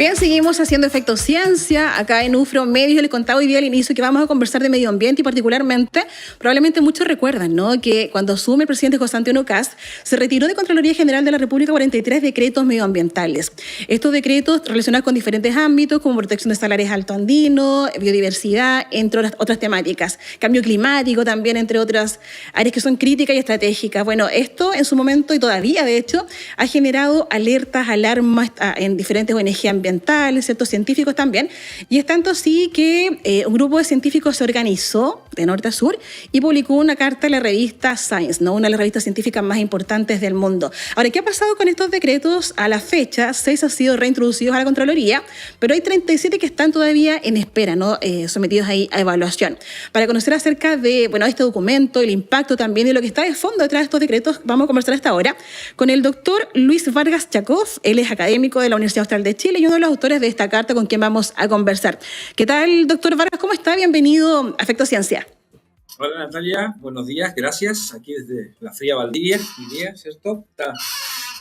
Bien, seguimos haciendo Efecto Ciencia acá en UFRO Medios. Les contaba hoy día al inicio que vamos a conversar de medio ambiente y particularmente, probablemente muchos recuerdan, ¿no?, que cuando asume el presidente José Antonio Kast, se retiró de Contraloría General de la República 43 decretos medioambientales. Estos decretos relacionados con diferentes ámbitos como protección de salares altoandinos, biodiversidad, entre otras temáticas. Cambio climático también, entre otras áreas que son críticas y estratégicas. Bueno, esto en su momento y todavía, de hecho, ha generado alertas, alarmas en diferentes ONG ambientales, ciertos científicos también, y es tanto así que un grupo de científicos se organizó de norte a sur y publicó una carta en la revista Science, ¿no?, una de las revistas científicas más importantes del mundo. Ahora, ¿qué ha pasado con estos decretos? A la fecha, 6 han sido reintroducidos a la Contraloría, pero hay 37 que están todavía en espera, ¿no?, sometidos ahí a evaluación. Para conocer acerca de, bueno, este documento, el impacto también y lo que está de fondo detrás de estos decretos, vamos a conversar hasta ahora con el doctor Luis Vargas Chacov. Él es académico de la Universidad Austral de Chile y uno de los autores de esta carta con quien vamos a conversar. ¿Qué tal, doctor Vargas? ¿Cómo está? Bienvenido a Efecto Ciencia. Hola, Natalia. Buenos días. Gracias. Aquí desde la fría Valdivia, mi día, ¿cierto? Está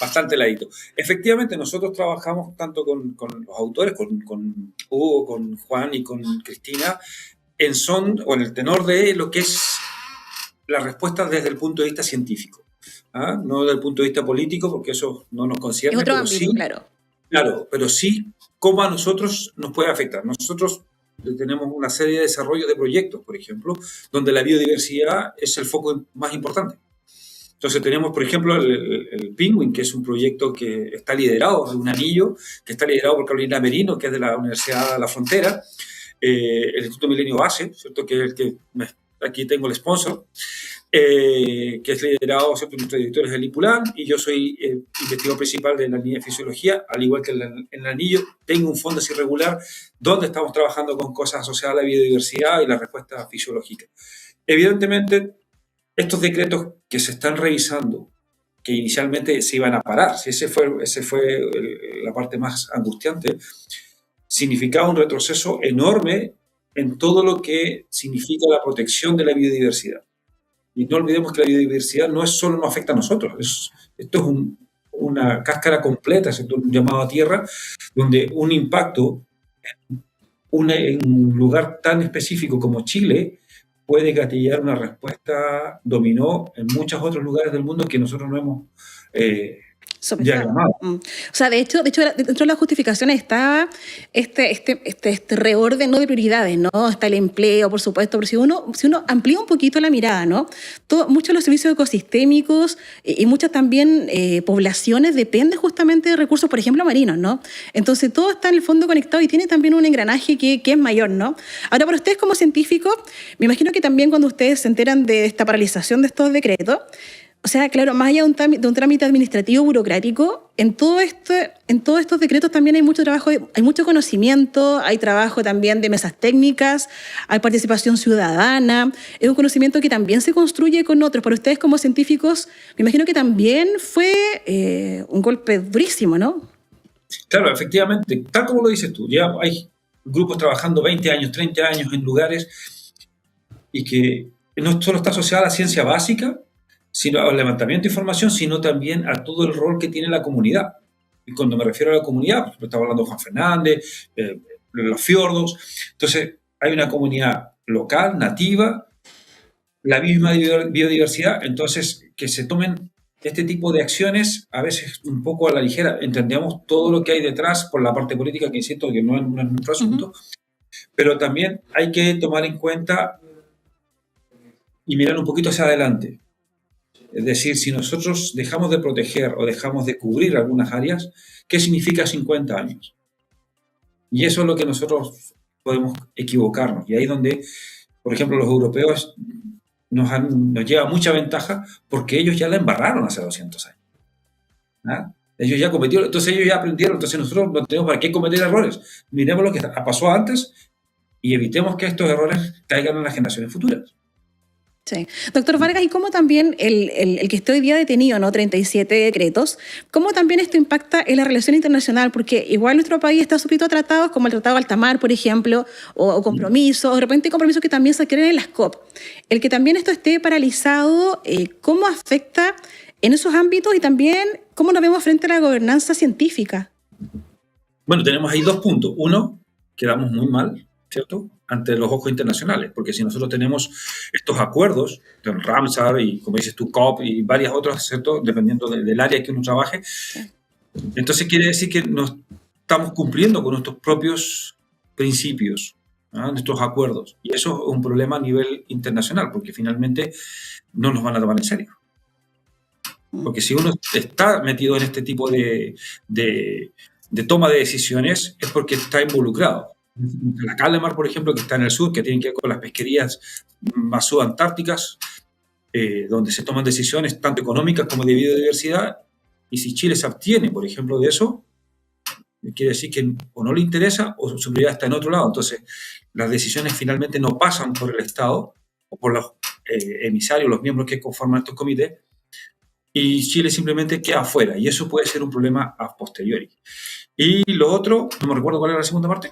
bastante heladito. Efectivamente, nosotros trabajamos tanto con los autores, con Hugo, con Juan y con Cristina, en el tenor de lo que es la respuesta desde el punto de vista científico. No desde el punto de vista político, porque eso no nos concierne. Es otro ámbito, sí, claro. Claro, pero sí cómo a nosotros nos puede afectar. Nosotros tenemos una serie de desarrollos de proyectos, por ejemplo, donde la biodiversidad es el foco más importante. Entonces tenemos, por ejemplo, el Penguin, que es un proyecto que está liderado, un anillo, que está liderado por Carolina Merino, que es de la Universidad de la Frontera, el Instituto Milenio Base, ¿cierto?, que es el que aquí tengo el sponsor, que es liderado, ¿cierto?, por nuestros directores del IPULAN, y yo soy investigador principal de la línea de fisiología, al igual que en el anillo. Tengo un fondo así regular donde estamos trabajando con cosas asociadas a la biodiversidad y la respuesta fisiológica. Evidentemente, estos decretos que se están revisando, que inicialmente se iban a parar, si ese fue la parte más angustiante, significaba un retroceso enorme en todo lo que significa la protección de la biodiversidad. Y no olvidemos que la biodiversidad no nos afecta a nosotros. Esto es una cáscara completa, ¿cierto?, un llamado a tierra, donde un impacto en un lugar tan específico como Chile puede gatillar una respuesta dominó en muchos otros lugares del mundo que nosotros no hemos llamado. O sea, de hecho, dentro de las justificaciones está este reorden, ¿no?, de prioridades, ¿no? Está el empleo, por supuesto, pero si uno amplía un poquito la mirada, ¿no?, muchos de los servicios ecosistémicos y muchas también poblaciones dependen justamente de recursos, por ejemplo, marinos, ¿no? Entonces todo está en el fondo conectado y tiene también un engranaje que es mayor, ¿no? Ahora, para ustedes como científicos, me imagino que también cuando ustedes se enteran de esta paralización de estos decretos, o sea, claro, más allá de un trámite administrativo burocrático, en todos estos decretos también hay mucho trabajo, hay mucho conocimiento, hay trabajo también de mesas técnicas, hay participación ciudadana, es un conocimiento que también se construye con otros. Para ustedes como científicos, me imagino que también fue un golpe durísimo, ¿no? Claro, efectivamente, tal como lo dices tú, ya hay grupos trabajando 20 años, 30 años en lugares y que no solo está asociada a la ciencia básica, sino al levantamiento de información, sino también a todo el rol que tiene la comunidad. Y cuando me refiero a la comunidad, pues estaba hablando de Juan Fernández, los fiordos. Entonces, hay una comunidad local, nativa, la misma biodiversidad. Entonces, que se tomen este tipo de acciones, a veces un poco a la ligera. Entendemos todo lo que hay detrás por la parte política, que insisto que no es nuestro asunto, pero también hay que tomar en cuenta y mirar un poquito hacia adelante. Es decir, si nosotros dejamos de proteger o dejamos de cubrir algunas áreas, ¿qué significa 50 años? Y eso es lo que nosotros podemos equivocarnos. Y ahí es donde, por ejemplo, los europeos nos lleva mucha ventaja porque ellos ya la embarraron hace 200 años. Ellos ya cometieron, entonces ellos ya aprendieron, entonces nosotros no tenemos para qué cometer errores. Miremos lo que pasó antes y evitemos que estos errores caigan en las generaciones futuras. Sí. Doctor Vargas, y cómo también el que esté hoy día detenido, ¿no?, 37 decretos, cómo también esto impacta en la relación internacional, porque igual nuestro país está suscrito a tratados como el Tratado de Altamar, por ejemplo, o compromisos, de repente compromisos que también se adquieren en las COP. El que también esto esté paralizado, ¿cómo afecta en esos ámbitos y también cómo nos vemos frente a la gobernanza científica? Bueno, tenemos ahí dos puntos. Uno, quedamos muy mal, ¿cierto?, ante los ojos internacionales, porque si nosotros tenemos estos acuerdos, del Ramsar y, como dices tú, COP y varias otras, ¿cierto?, dependiendo del área que uno trabaje, entonces quiere decir que no estamos cumpliendo con nuestros propios principios, ¿no?, nuestros acuerdos. Y eso es un problema a nivel internacional, porque finalmente no nos van a tomar en serio. Porque si uno está metido en este tipo de toma de decisiones, es porque está involucrado. La Calamar, por ejemplo, que está en el sur, que tiene que ver con las pesquerías más subantárticas, donde se toman decisiones tanto económicas como de biodiversidad, y si Chile se abstiene, por ejemplo, de eso, quiere decir que o no le interesa o su prioridad está en otro lado. Entonces, las decisiones finalmente no pasan por el Estado o por los emisarios, los miembros que conforman estos comités, y Chile simplemente queda afuera, y eso puede ser un problema a posteriori. Y lo otro, no me recuerdo cuál era la segunda parte.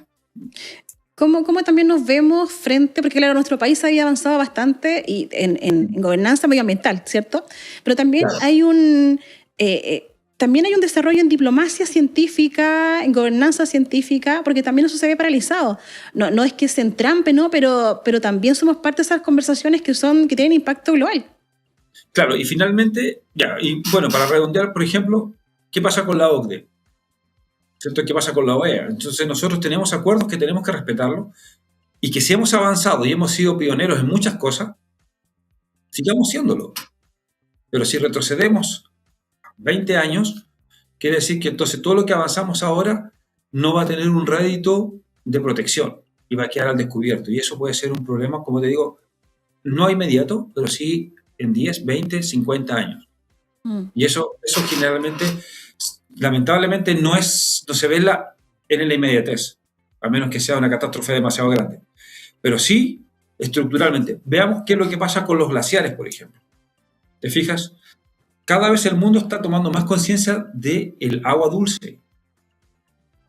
¿Cómo también nos vemos frente, porque claro, nuestro país había avanzado bastante y en gobernanza medioambiental, ¿cierto? Pero también Claro. hay también hay un desarrollo en diplomacia científica, en gobernanza científica, porque también eso se ve paralizado. No es que se entrampe, ¿no? Pero también somos parte de esas conversaciones que tienen impacto global. Claro, y finalmente, ya, y bueno, para redondear, por ejemplo, ¿qué pasa con la OCDE? ¿Cierto? ¿Qué pasa con la OEA? Entonces nosotros tenemos acuerdos que tenemos que respetarlos, y que si hemos avanzado y hemos sido pioneros en muchas cosas, sigamos siéndolo. Pero si retrocedemos 20 años, quiere decir que entonces todo lo que avanzamos ahora no va a tener un rédito de protección y va a quedar al descubierto. Y eso puede ser un problema, como te digo, no inmediato, pero sí en 10, 20, 50 años. Y eso generalmente, lamentablemente, no se ve en la inmediatez, a menos que sea una catástrofe demasiado grande. Pero sí, estructuralmente. Veamos qué es lo que pasa con los glaciares, por ejemplo. ¿Te fijas? Cada vez el mundo está tomando más conciencia del agua dulce.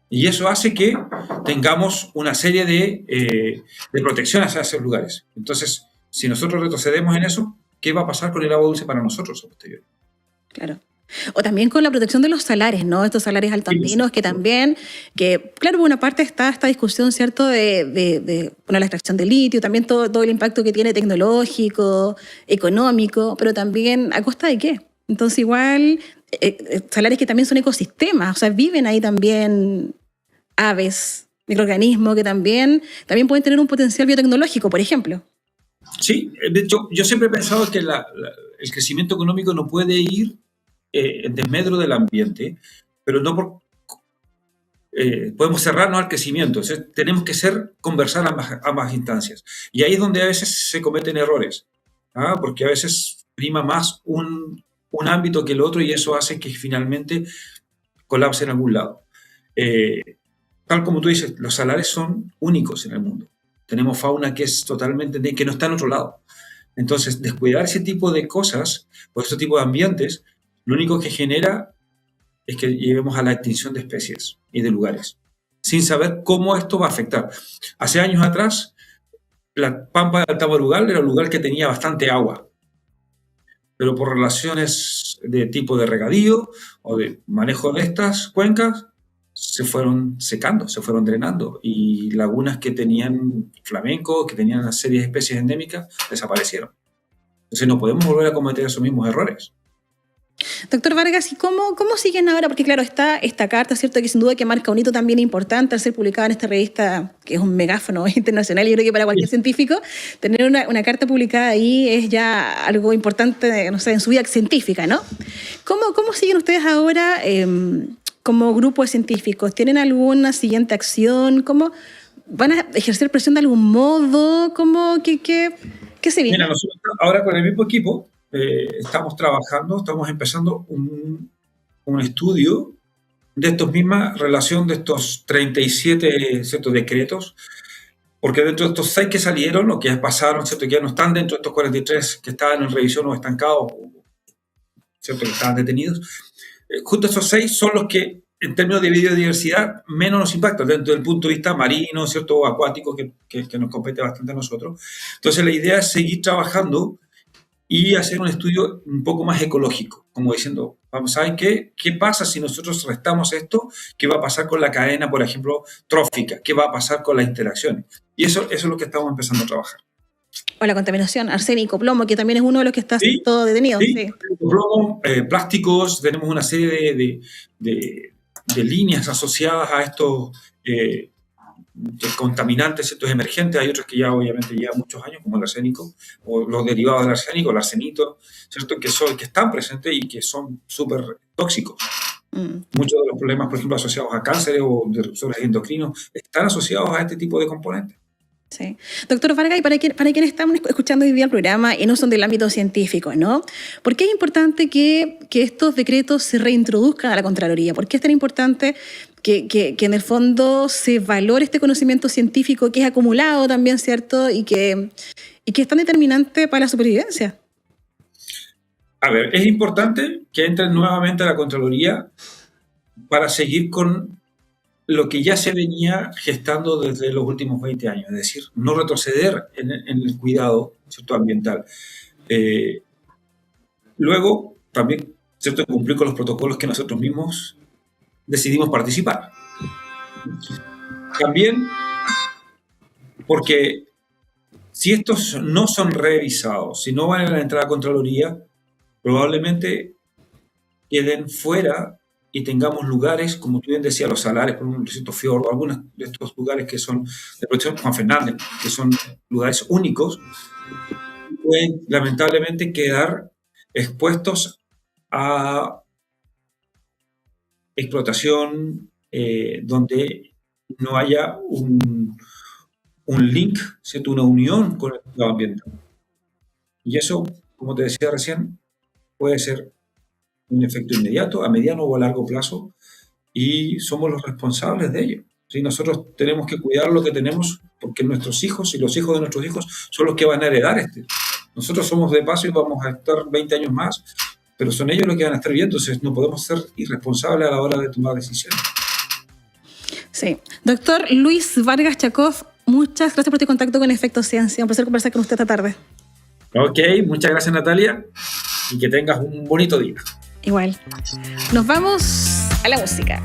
Y eso hace que tengamos una serie de protecciones a esos lugares. Entonces, si nosotros retrocedemos en eso, ¿qué va a pasar con el agua dulce para nosotros a posteriori? Claro. O también con la protección de los salares, ¿no? Estos salares altoandinos que también, claro, por una parte está esta discusión, ¿cierto?, de la extracción de litio, también todo el impacto que tiene tecnológico, económico, pero también ¿a costa de qué? Entonces igual, salares que también son ecosistemas, o sea, viven ahí también aves, microorganismos que también pueden tener un potencial biotecnológico, por ejemplo. Sí, de hecho, yo siempre he pensado que el crecimiento económico no puede ir en desmedro del ambiente, pero no podemos cerrarnos al crecimiento. O sea, tenemos que conversar ambas instancias. Y ahí es donde a veces se cometen errores, porque a veces prima más un ámbito que el otro, y eso hace que finalmente colapse en algún lado. Tal como tú dices, los salares son únicos en el mundo. Tenemos fauna que es totalmente, que no está en otro lado. Entonces, descuidar ese tipo de cosas o ese tipo de ambientes, lo único que genera es que lleguemos a la extinción de especies y de lugares, sin saber cómo esto va a afectar. Hace años atrás, la Pampa de Altamarugal era un lugar que tenía bastante agua, pero por relaciones de tipo de regadío o de manejo de estas cuencas, se fueron secando, se fueron drenando, y lagunas que tenían flamenco, que tenían una serie de especies endémicas, desaparecieron. Entonces no podemos volver a cometer esos mismos errores. Doctor Vargas, ¿y cómo siguen ahora? Porque claro, está esta carta, ¿cierto?, que sin duda que marca un hito también importante al ser publicada en esta revista, que es un megáfono internacional. Yo creo que para cualquier científico, tener una carta publicada ahí es ya algo importante, no sé, en su vida científica, ¿no? ¿Cómo siguen ustedes ahora como grupo de científicos? ¿Tienen alguna siguiente acción? ¿Cómo van a ejercer presión de algún modo? ¿Qué se viene? Mira, nosotros ahora con el mismo equipo estamos empezando un estudio de esta misma relación de estos 37, ¿cierto?, decretos, porque dentro de estos 6 que salieron o que ya pasaron, ¿cierto?, que ya no están dentro de estos 43 que estaban en revisión o estancados, ¿cierto?, que estaban detenidos, justo esos 6 son los que, en términos de biodiversidad, menos nos impactan desde el punto de vista marino, ¿cierto?, o acuático, que nos compete bastante a nosotros. Entonces la idea es seguir trabajando y hacer un estudio un poco más ecológico, como diciendo, vamos, ¿saben qué? ¿Qué pasa si nosotros restamos esto? ¿Qué va a pasar con la cadena, por ejemplo, trófica? ¿Qué va a pasar con las interacciones? Y eso es lo que estamos empezando a trabajar. O la contaminación, arsénico, plomo, que también es uno de los que está Sí, todo detenido. sí, Sí. plomo, plásticos, tenemos una serie de líneas asociadas a estos contaminantes, estos emergentes. Hay otros que ya obviamente llevan muchos años, como el arsénico, o los derivados del arsénico, el arsenito, ¿cierto? Que están presentes y que son súper tóxicos. Muchos de los problemas, por ejemplo, asociados a cánceres o disruptores endocrinos, están asociados a este tipo de componentes. Sí. Doctor Vargas, y para quienes estamos escuchando hoy día el programa y no son del ámbito científico, ¿no? ¿Por qué es importante que estos decretos se reintroduzcan a la Contraloría? ¿Por qué es tan importante que en el fondo se valore este conocimiento científico que es acumulado también, ¿cierto? Y que es tan determinante para la supervivencia. A ver, es importante que entren nuevamente a la Contraloría para seguir con lo que ya se venía gestando desde los últimos 20 años, es decir, no retroceder en el cuidado, ¿cierto?, ambiental. Luego, también, ¿cierto?, cumplir con los protocolos que nosotros mismos decidimos participar. También, porque si estos no son revisados, si no van a la entrada a Contraloría, probablemente queden fuera y tengamos lugares, como tú bien decías, los salares, por ejemplo, el recinto Fiordo, algunos de estos lugares que son de protección Juan Fernández, que son lugares únicos, pueden lamentablemente quedar expuestos a explotación donde no haya un link, ¿cierto?, una unión con el medio ambiente. Y eso, como te decía recién, puede ser un efecto inmediato, a mediano o a largo plazo, y somos los responsables de ello. ¿Sí? Nosotros tenemos que cuidar lo que tenemos porque nuestros hijos y los hijos de nuestros hijos son los que van a heredar este. Nosotros somos de paso y vamos a estar 20 años más, pero son ellos los que van a estar viendo, entonces no podemos ser irresponsables a la hora de tomar decisiones. Sí. Doctor Luis Vargas Chacón, muchas gracias por este contacto con Efecto Ciencia. Un placer conversar con usted esta tarde. Ok, muchas gracias, Natalia, y que tengas un bonito día. Igual. Nos vamos a la música.